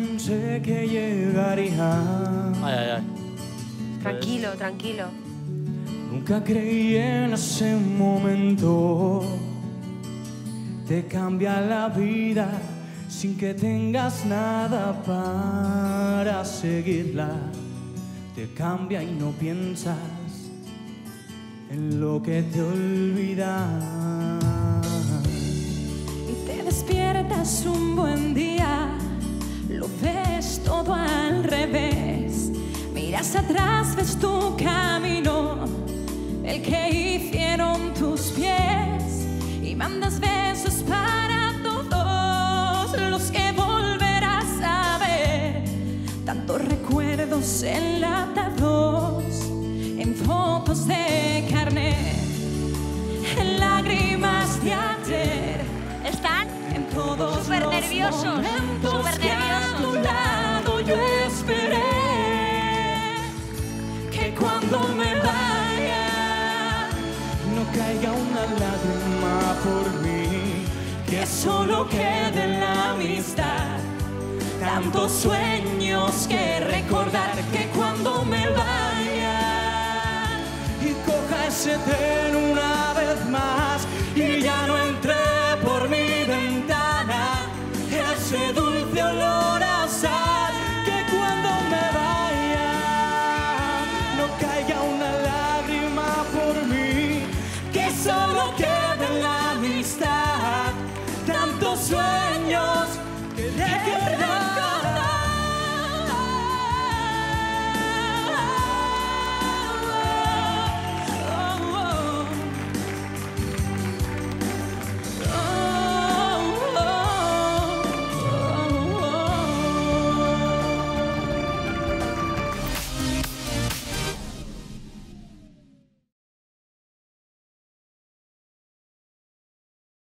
pensé que llegaría. Ay, ay, ay. Tranquilo, tranquilo. Nunca creí en ese momento. Te cambia la vida sin que tengas nada para seguirla. Te cambia y no piensas en lo que te olvida. Y te despiertas un buen día, lo ves todo al revés. Miras atrás, ves tu camino, el que hicieron tus pies, y mandas besos para todos los que volverás a ver. Tantos recuerdos enlatados en fotos de carnet, en lágrimas de ayer. Están En todos súper los nerviosos, momentos súper que a tu nerviosos. lado yo esperé, que cuando me vaya No caiga una lágrima por mí, que solo quede la amistad. Tantos sueños que recordar, que cuando me vaya y coja ese tren